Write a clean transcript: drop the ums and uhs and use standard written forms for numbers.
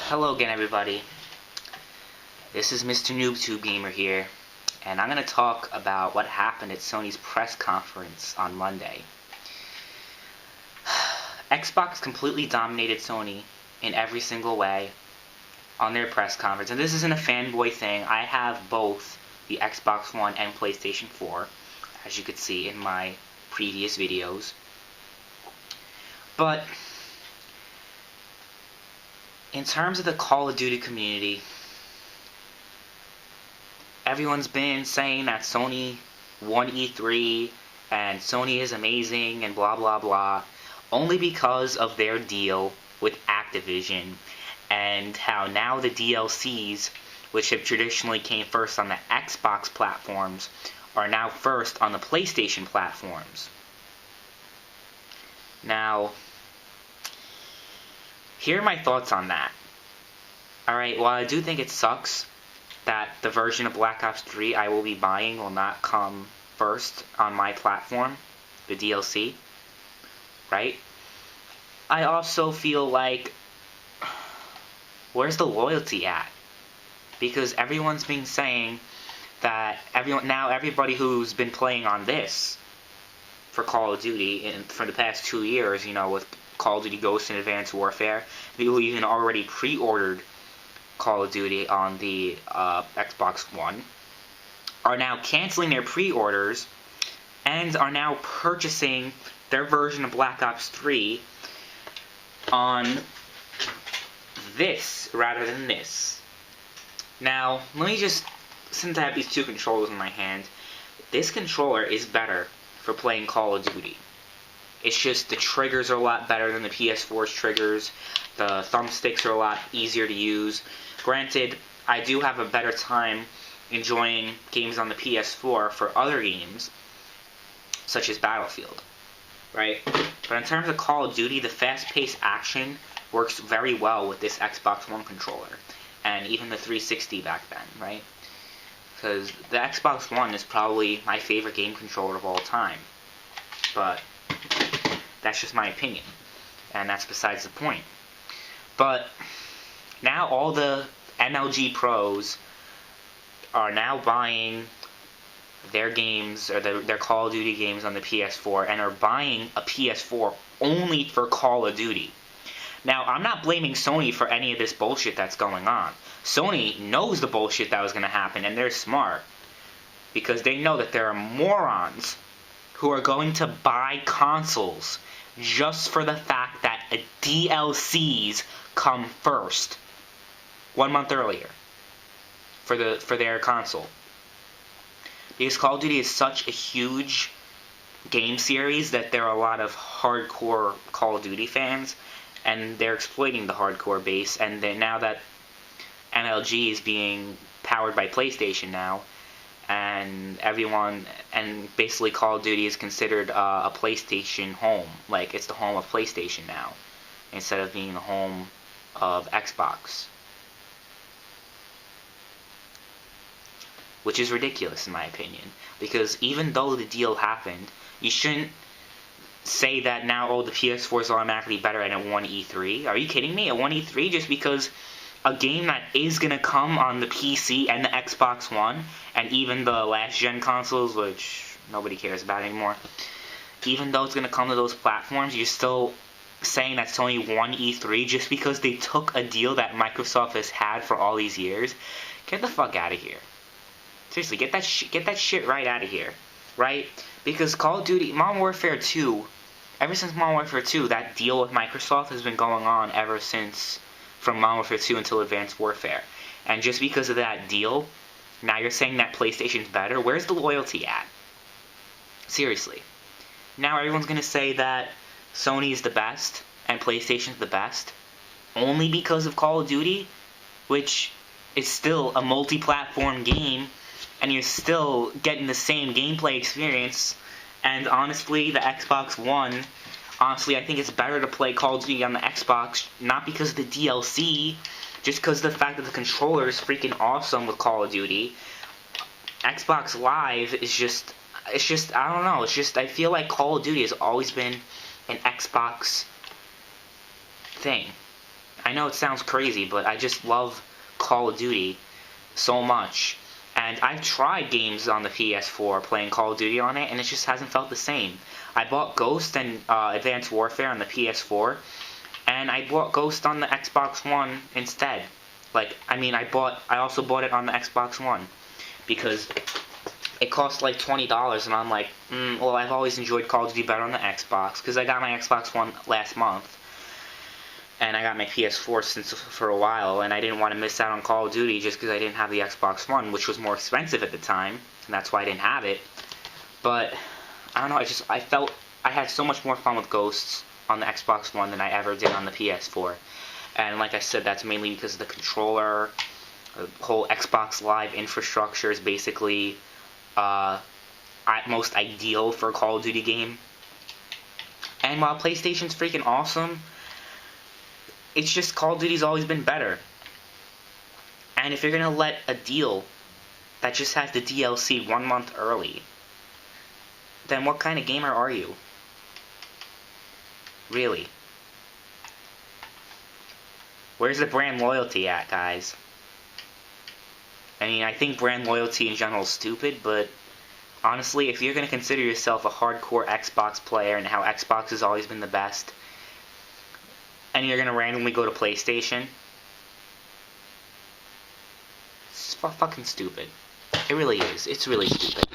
Hello again, everybody. This is MrNoobTubeGamer here, and I'm going to talk about what happened at Sony's press conference on Monday. Xbox completely dominated Sony in every single way on their press conference, and this isn't a fanboy thing. I have both the Xbox One and PlayStation 4, as you could see in my previous videos. But in terms of the Call of Duty community, everyone's been saying that Sony won E3 and Sony is amazing and blah blah blah, only because of their deal with Activision and how now the DLCs, which have traditionally came first on the Xbox platforms, are now first on the PlayStation platforms. Now, here are my thoughts on that. Alright, while I do think it sucks that the version of Black Ops 3 I will be buying will not come first on my platform, the DLC, right? I also feel like, where's the loyalty at? Because everyone's been saying that everybody who's been playing on this for Call of Duty for the past 2 years, with Call of Duty Ghosts and Advanced Warfare, people even already pre-ordered Call of Duty on the Xbox One, are now canceling their pre-orders and are now purchasing their version of Black Ops 3 on this rather than this. Now, let me just, since I have these two controllers in my hand, this controller is better for playing Call of Duty. It's just the triggers are a lot better than the PS4's triggers. The thumbsticks are a lot easier to use. Granted, I do have a better time enjoying games on the PS4 for other games, such as Battlefield, right? But in terms of Call of Duty, the fast-paced action works very well with this Xbox One controller, and even the 360 back then, right? Because the Xbox One is probably my favorite game controller of all time. But that's just my opinion, and that's besides the point. But now all the MLG pros are now buying their games, or their Call of Duty games on the PS4, and are buying a PS4 only for Call of Duty. Now, I'm not blaming Sony for any of this bullshit that's going on. Sony knows the bullshit that was going to happen, and they're smart, because they know that there are morons who are going to buy consoles just for the fact that DLCs come first 1 month earlier for their console. Because Call of Duty is such a huge game series that there are a lot of hardcore Call of Duty fans, and they're exploiting the hardcore base. And then now that MLG is being powered by PlayStation now, and basically Call of Duty is considered a PlayStation home. Like, it's the home of PlayStation now, instead of being the home of Xbox. Which is ridiculous in my opinion, because even though the deal happened, you shouldn't say that now, the PS4 is automatically better and it won E3. Are you kidding me? It won E3 just because a game that is going to come on the PC and the Xbox One, and even the last-gen consoles, which nobody cares about anymore, even though it's going to come to those platforms, you're still saying that Sony won E3 just because they took a deal that Microsoft has had for all these years? Get the fuck out of here. Seriously, get that shit right out of here, right? Because Call of Duty, Modern Warfare 2, ever since Modern Warfare 2, that deal with Microsoft has been going on ever since, from Modern Warfare 2 until Advanced Warfare. And just because of that deal, now you're saying that PlayStation's better? Where's the loyalty at? Seriously. Now everyone's going to say that Sony's the best and PlayStation's the best only because of Call of Duty, which is still a multi-platform game, and you're still getting the same gameplay experience. And honestly, the Xbox One, I think it's better to play Call of Duty on the Xbox, not because of the DLC, just because of the fact that the controller is freaking awesome with Call of Duty. Xbox Live is just, I don't know, I feel like Call of Duty has always been an Xbox thing. I know it sounds crazy, but I just love Call of Duty so much. And I've tried games on the PS4, playing Call of Duty on it, and it just hasn't felt the same. I bought Ghost and Advanced Warfare on the PS4, and I bought Ghost on the Xbox One instead. I also bought it on the Xbox One because it cost like $20, and I'm like, well, I've always enjoyed Call of Duty better on the Xbox because I got my Xbox One last month, and I got my PS4 for a while, and I didn't want to miss out on Call of Duty just because I didn't have the Xbox One, which was more expensive at the time, and that's why I didn't have it. But I don't know, I felt I had so much more fun with Ghosts on the Xbox One than I ever did on the PS4. And like I said, that's mainly because of the controller. The whole Xbox Live infrastructure is basically most ideal for a Call of Duty game. And while PlayStation's freaking awesome, it's just Call of Duty's always been better. And if you're gonna let a deal that just has the DLC 1 month early, then what kind of gamer are you? Really? Where's the brand loyalty at, guys? I mean, I think brand loyalty in general is stupid, but honestly, if you're going to consider yourself a hardcore Xbox player and how Xbox has always been the best, and you're going to randomly go to PlayStation, it's fucking stupid. It really is. It's really stupid.